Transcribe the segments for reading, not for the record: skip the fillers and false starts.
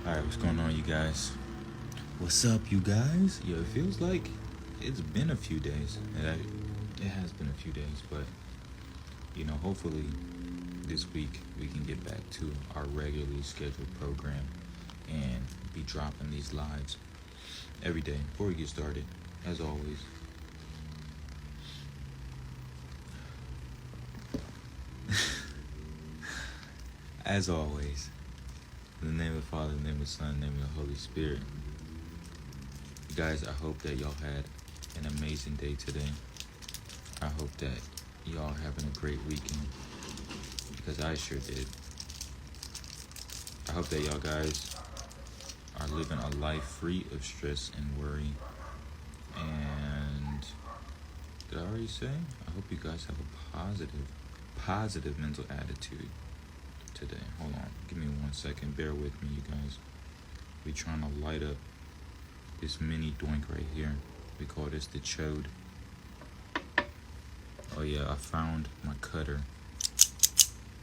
Alright, what's going on, you guys? What's up, you guys? Yo, it feels like it's been a few days. It has been a few days, but, hopefully this week we can get back to our regularly scheduled program and be dropping these lives every day. Before we get started, as always, in the name of the Father, in the name of the Son, in the name of the Holy Spirit. You guys, I hope that y'all had an amazing day today. I hope that y'all having a great weekend, because I sure did. I hope that y'all guys are living a life free of stress and worry. And did I already say? I hope you guys have a positive mental attitude today. Hold on, give me 1 second. Bear with me, you guys. We trying to light up this mini doink right here. We call this the chode. Oh yeah, I found my cutter.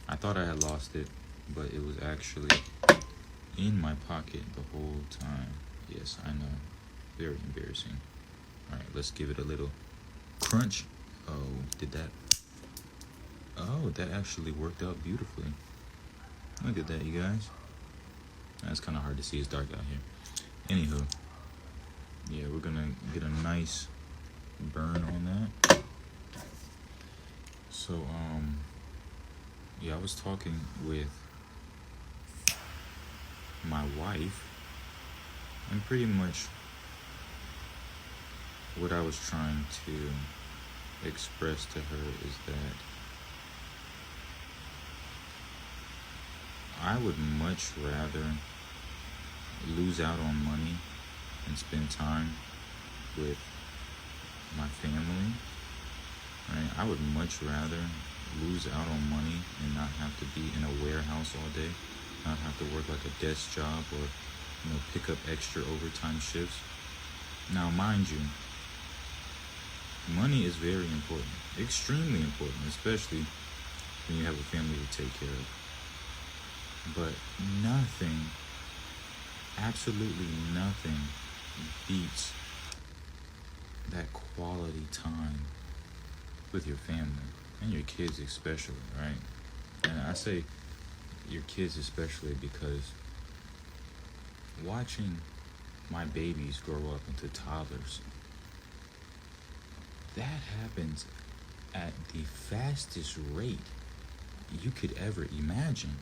I thought I had lost it, but it was actually in my pocket the whole time. Yes, I know. Very embarrassing. Alright, let's give it a little crunch. Oh, did that? Oh, that actually worked out beautifully. Look at that, you guys. That's kind of hard to see. It's dark out here. Anywho, yeah, we're gonna get a nice burn on that. So, yeah, I was talking with my wife, and pretty much what I was trying to express to her is that I would much rather lose out on money and spend time with my family, right? I would much rather lose out on money and not have to be in a warehouse all day, not have to work like a desk job or, pick up extra overtime shifts. Now, mind you, money is very important, extremely important, especially when you have a family to take care of. But nothing, absolutely nothing beats that quality time with your family and your kids especially, right? And I say your kids especially because watching my babies grow up into toddlers, that happens at the fastest rate you could ever imagine.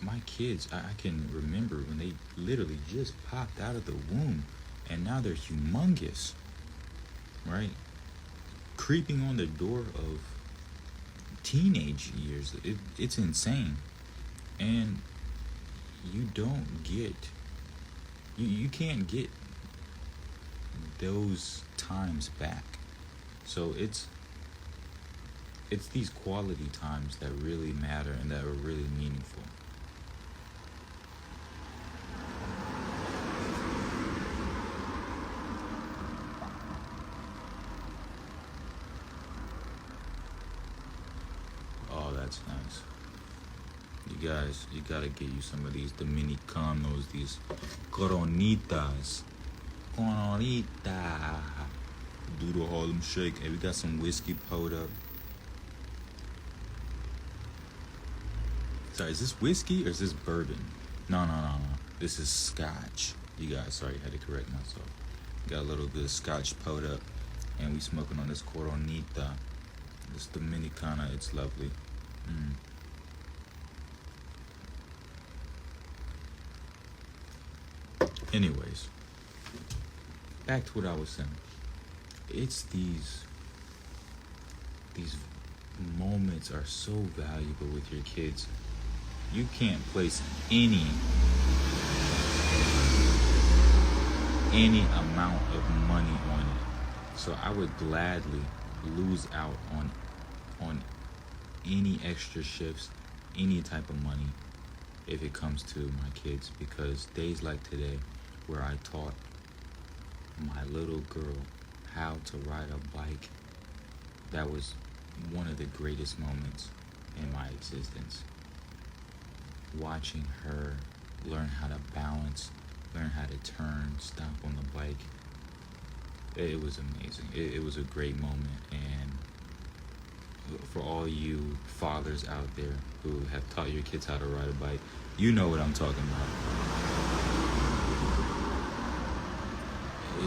My kids, I can remember when they literally just popped out of the womb, and now they're humongous, right? Creeping on the door of teenage years. It's insane. And you don't get, you can't get those times back. So it's these quality times that really matter and that are really meaningful. Oh, that's nice. You guys, you gotta get you some of these Dominicanos, these Coronitas. Coronita. Do the Harlem Shake. Hey, we got some whiskey pulled up. Sorry, is this whiskey or is this bourbon? No. This is scotch. You guys, sorry, I had to correct myself. Got a little bit of scotch pulled up, and we smoking on this Coronita. This Dominicana, it's lovely. Anyways, back to what I was saying. It's these moments are so valuable with your kids. You can't place any amount of money on it. So I would gladly lose out on any extra shifts, any type of money, if it comes to my kids, because days like today where I taught my little girl how to ride a bike, that was one of the greatest moments in my existence. watching her learn how to balance, learn how to turn, stop on the bike, it was amazing. It was a great moment. And for all you fathers out there who have taught your kids how to ride a bike, you know what I'm talking about.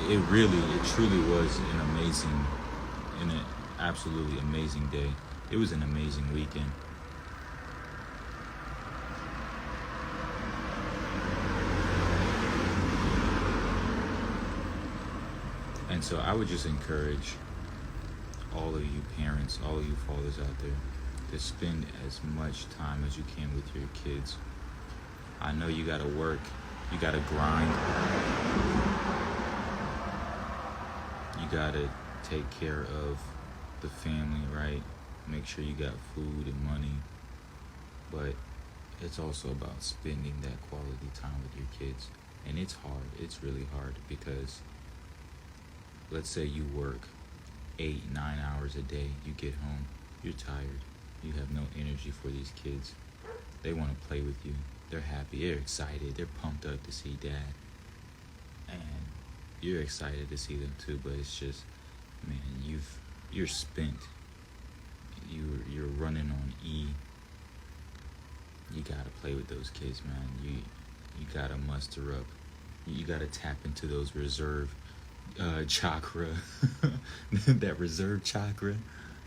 It truly was an absolutely amazing day. It was an amazing weekend. And so I would just encourage all of you parents, all of you fathers out there, to spend as much time as you can with your kids. I know you gotta work, you gotta grind, you gotta take care of the family, right? Make sure you got food and money. But it's also about spending that quality time with your kids. And it's hard, it's really hard, because let's say you work 8-9 hours a day, you get home, you're tired, you have no energy for these kids. They want to play with you, they're happy, they're excited, they're pumped up to see dad, and you're excited to see them too. But it's just, man, you're spent, you're running on E. You gotta play with those kids, man. You gotta muster up, you gotta tap into those reserve chakra, that reserve chakra,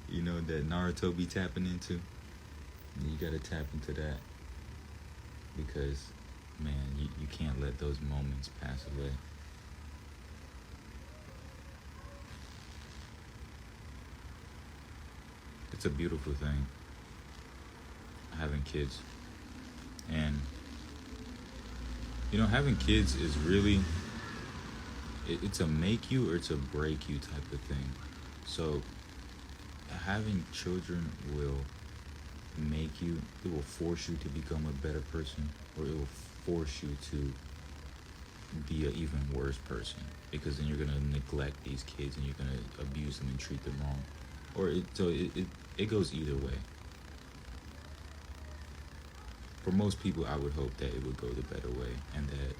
that Naruto be tapping into. And you gotta tap into that, because, man, you can't let those moments pass away. It's a beautiful thing, having kids. And having kids is really, it's a make you or it's a break you type of thing. So having children will make you, it will force you to become a better person, or it will force you to be an even worse person, because then you're going to neglect these kids and you're going to abuse them and treat them wrong. Or it goes either way. For most people, I would hope that it would go the better way, and that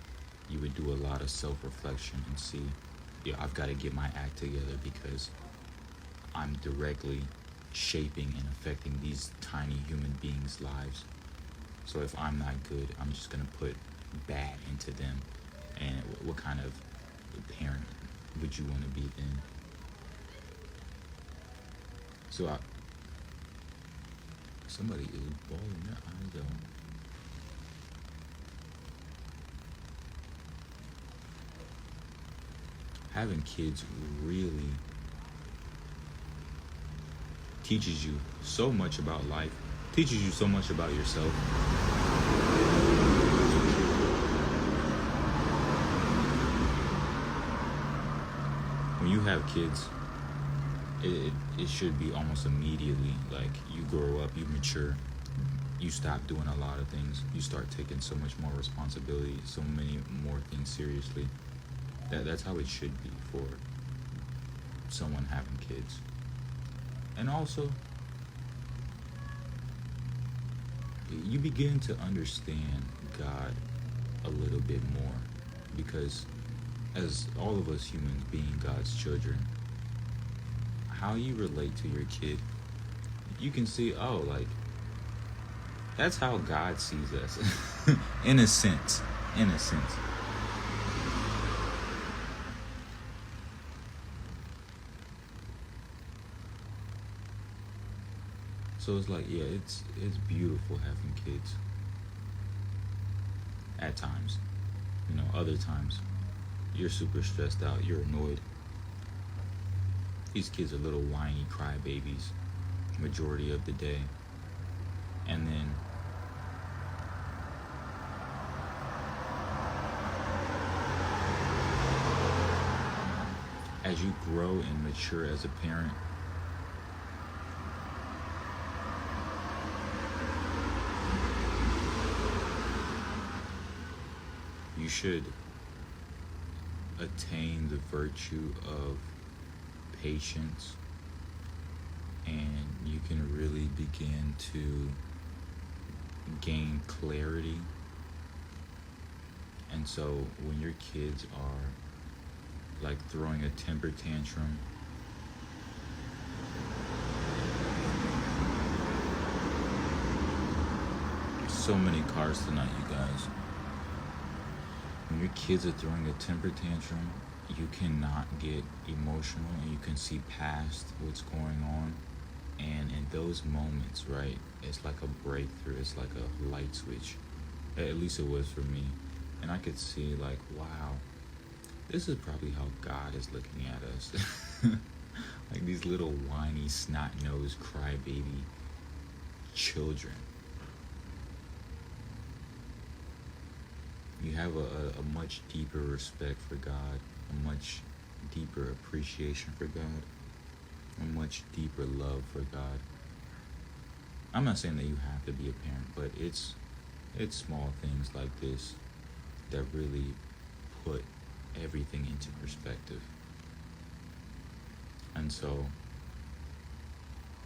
you would do a lot of self-reflection and see, I've got to get my act together, because I'm directly shaping and affecting these tiny human beings' lives. So if I'm not good, I'm just going to put bad into them. And what kind of parent would you want to be then? So somebody is bawling their eyes out. Having kids really teaches you so much about life, teaches you so much about yourself. When you have kids, it should be almost immediately, like, you grow up, you mature, you stop doing a lot of things, you start taking so much more responsibility, so many more things seriously. That's how it should be for someone having kids. And also, you begin to understand God a little bit more, because as all of us humans being God's children, how you relate to your kid, you can see, that's how God sees us. in a sense. So it's like, it's beautiful having kids. At times. Other times, you're super stressed out, you're annoyed. These kids are little whiny crybabies majority of the day. And then as you grow and mature as a parent, you should attain the virtue of patience, and you can really begin to gain clarity. And so when your kids are like throwing a temper tantrum, so many cars tonight, you guys. When your kids are throwing a temper tantrum, you cannot get emotional and you can see past what's going on. And in those moments, right, it's like a breakthrough, it's like a light switch. At least it was for me. And I could see, like, wow, this is probably how God is looking at us. Like these little whiny, snot-nosed, crybaby children. You have a much deeper respect for God, a much deeper appreciation for God, a much deeper love for God. I'm not saying that you have to be a parent, but it's small things like this that really put everything into perspective. And so,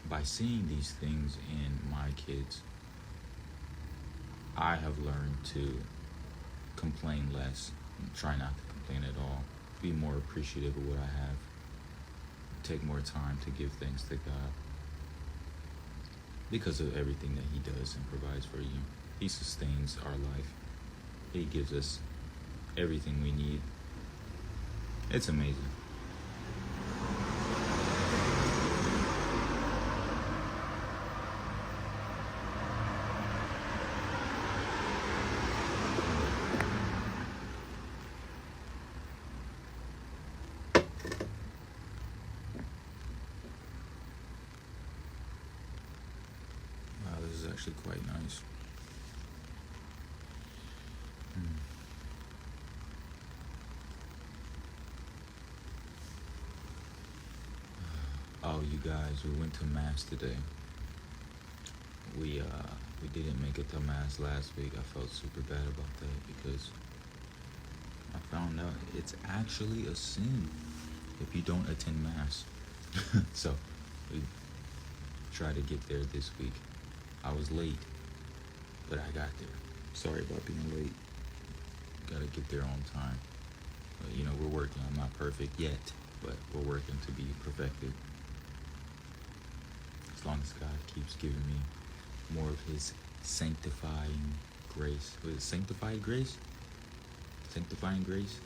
by seeing these things in my kids, I have learned to complain less, try not to complain at all, be more appreciative of what I have, take more time to give thanks to God because of everything that He does and provides for you. He sustains our life. He gives us everything we need. It's amazing. Wow, this is actually quite nice. Oh, you guys, we went to Mass today. We didn't make it to Mass last week. I felt super bad about that because I found out it's actually a sin if you don't attend Mass. So we tried to get there this week. I was late, but I got there. Sorry about being late. Gotta get there on time. But, we're working. I'm not perfect yet, but we're working to be perfected. As long as God keeps giving me more of His sanctifying grace. Was it sanctified grace? Sanctifying grace?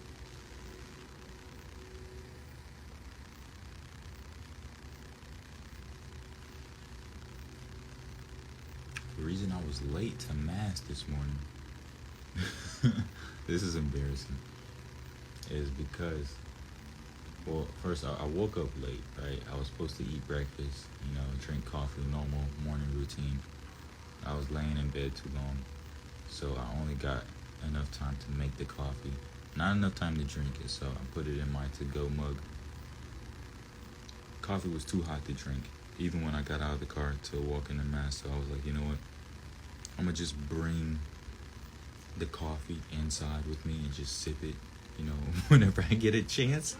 The reason I was late to Mass this morning, this is embarrassing, is because, well, first I woke up late, right? I was supposed to eat breakfast, drink coffee, normal morning routine. I was laying in bed too long, so I only got enough time to make the coffee. Not enough time to drink it, so I put it in my to-go mug. Coffee was too hot to drink, even when I got out of the car to walk into Mass, so I was like, you know what? I'm gonna just bring the coffee inside with me and just sip it, whenever I get a chance.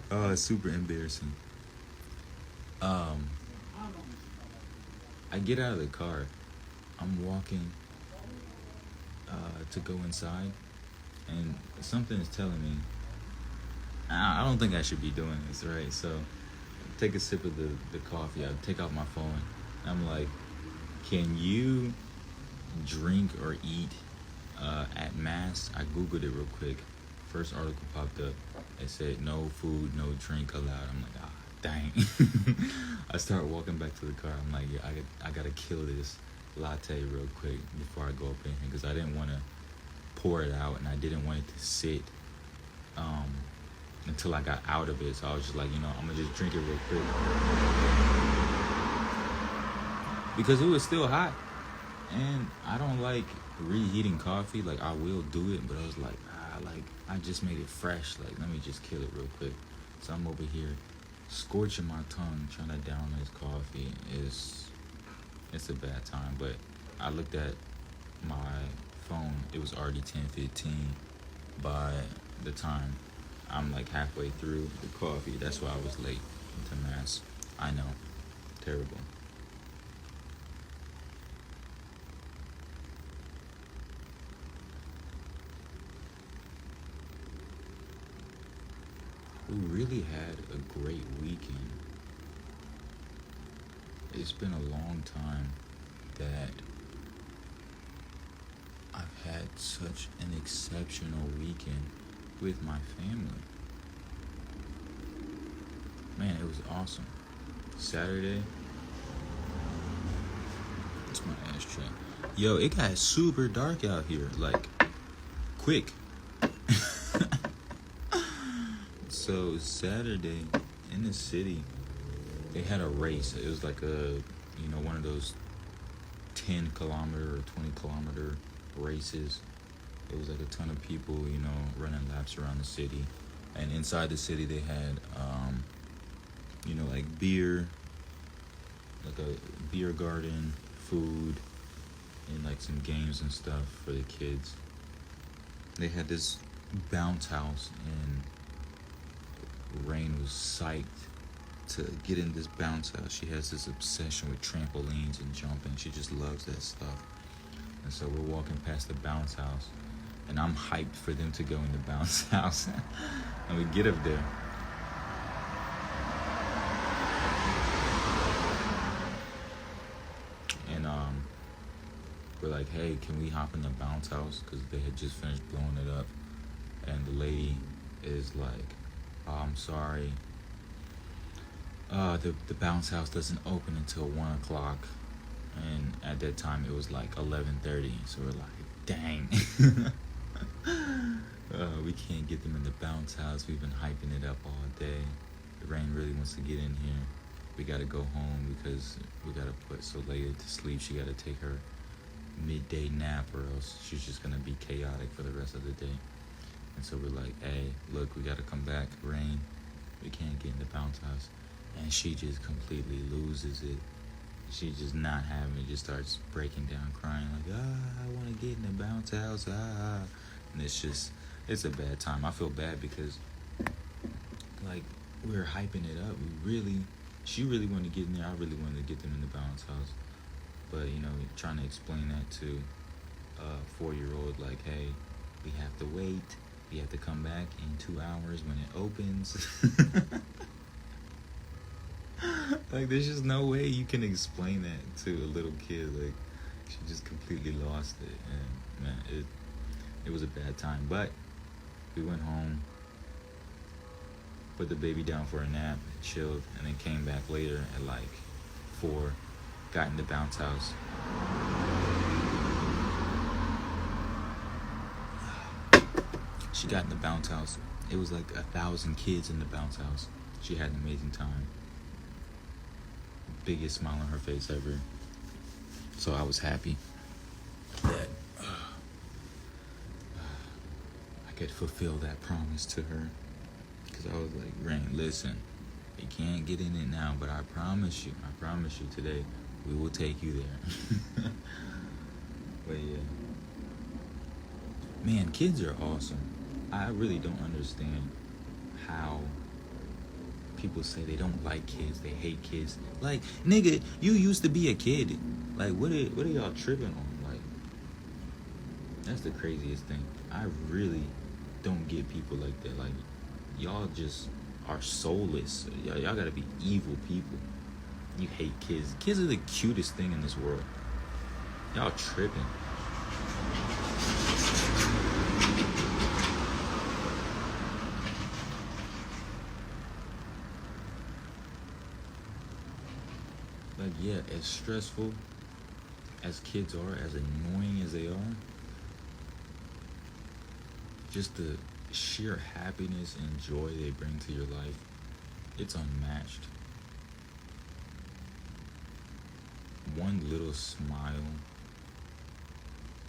Oh, it's super embarrassing. I get out of the car. I'm walking to go inside, and something is telling me I don't think I should be doing this, right? So I take a sip of the coffee. I take out my phone. I'm like, can you drink or eat at Mass? I Googled it real quick. First article popped up. It said no food, no drink allowed. I'm like, dang. I start walking back to the car. I'm like, yeah, I gotta kill this latte real quick before I go up in here because I didn't want to pour it out and I didn't want it to sit until I got out of it. So I was just like, I'm gonna just drink it real quick because it was still hot and I don't like reheating coffee. Like, I will do it, but I was like, I just made it fresh. Like, let me just kill it real quick. So I'm over here scorching my tongue trying to down this coffee. It's a bad time, but I looked at my phone. It was already 10:15 by the time I'm like halfway through the coffee. That's why I was late to Mass. I know, terrible. we really had a great weekend. It's been a long time that I've had such an exceptional weekend with my family. Man, it was awesome. Saturday, it's my ashtray. Yo, it got super dark out here, like, quick. So Saturday in the city, they had a race. It was like one of those 10 kilometer or 20 kilometer races. It was like a ton of people, running laps around the city. And inside the city, they had, like beer, like a beer garden, food, and like some games and stuff for the kids. They had this bounce house, and Rain was psyched to get in this bounce house. She has this obsession with trampolines and jumping. She just loves that stuff. And so we're walking past the bounce house, and I'm hyped for them to go in the bounce house. And we get up there. And we're like, hey, can we hop in the bounce house? Because they had just finished blowing it up. And the lady is like, oh, I'm sorry. The bounce house doesn't open until 1 o'clock. And at that time, it was like 11:30. So we're like, dang. We can't get them in the bounce house. We've been hyping it up all day. Rain really wants to get in here. We got to go home because we got to put Soleil to sleep. She got to take her midday nap, or else she's just going to be chaotic for the rest of the day. And so we're like, hey, look, we got to come back. Rain, we can't get in the bounce house. And she just completely loses it. She's just not having it, just starts breaking down, crying like, I want to get in the bounce house, And it's a bad time. I feel bad because, like, we were hyping it up. She really wanted to get in there. I really wanted to get them in the bounce house. But, trying to explain that to a 4-year-old, like, hey, we have to wait. We have to come back in 2 hours when it opens. Like, there's just no way you can explain that to a little kid. Like, she just completely lost it. And, man, it was a bad time. But we went home, put the baby down for a nap, chilled, and then came back later at like 4, got in the bounce house. She got in the bounce house. It was like 1,000 kids in the bounce house. She had an amazing time. Biggest smile on her face ever. So I was happy that I could fulfill that promise to her. Because I was like, Rain, listen, you can't get in it now, but I promise you today, we will take you there. But yeah. Man, kids are awesome. I really don't understand how people say they don't like kids, they hate kids. Like, nigga, you used to be a kid. Like, what are y'all tripping on? Like, that's the craziest thing. I really don't get people like that. Like, y'all just are soulless. Y'all gotta be evil people. You hate kids. Kids are the cutest thing in this world. Y'all tripping. Like, yeah, as stressful as kids are, as annoying as they are, just the sheer happiness and joy they bring to your life, it's unmatched. One little smile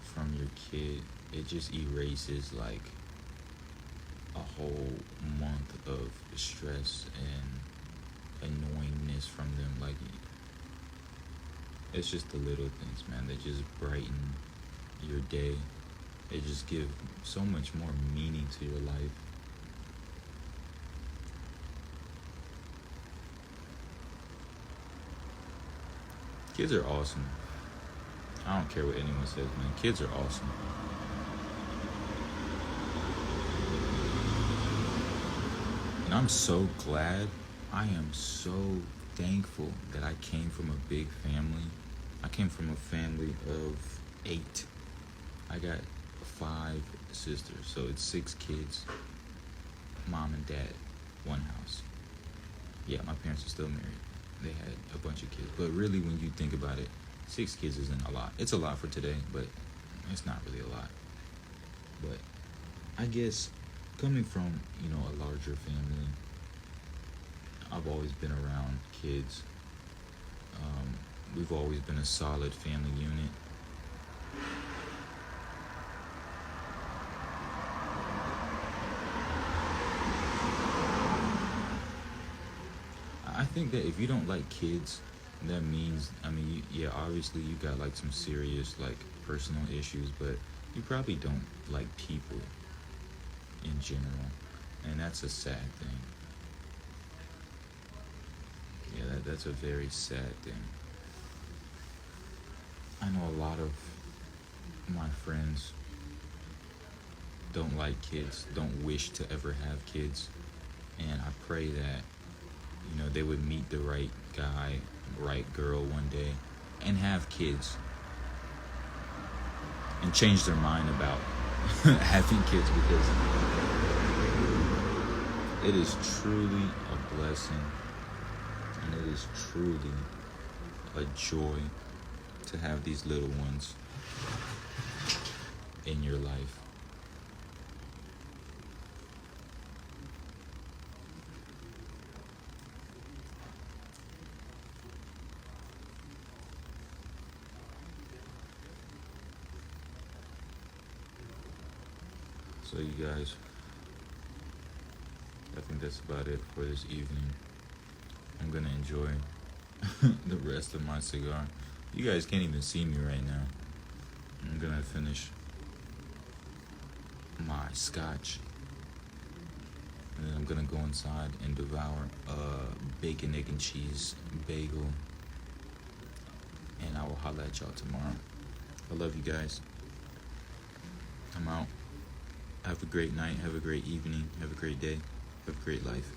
from your kid, it just erases like a whole month of stress and annoyingness from them. Like, it's just the little things, man, that just brighten your day. They just give so much more meaning to your life. Kids are awesome. I don't care what anyone says, man. Kids are awesome. And I'm so glad. I am so thankful that I came from a big family. I came from a family of 8. I got 5 sisters, so it's 6 kids. Mom and dad, one house. Yeah, my parents are still married. They had a bunch of kids. But really, when you think about it, 6 kids isn't a lot. It's a lot for today, but it's not really a lot. But I guess coming from, a larger family, I've always been around kids. We've always been a solid family unit. I think that if you don't like kids, that means, obviously you got like some serious like personal issues, but you probably don't like people in general, and that's a sad thing. Yeah, that's a very sad thing. I know a lot of my friends don't like kids, don't wish to ever have kids, and I pray that they would meet the right guy, right girl one day and have kids and change their mind about having kids, because it is truly a blessing and it is truly a joy to have these little ones in your life. So you guys, I think that's about it for this evening. I'm gonna enjoy the rest of my cigar. You guys can't even see me right now. I'm gonna finish my scotch, and then I'm gonna go inside and devour a bacon, egg, and cheese bagel, and I will holla at y'all tomorrow. I love you guys. I'm out. Have a great night, have a great evening, have a great day, have a great life.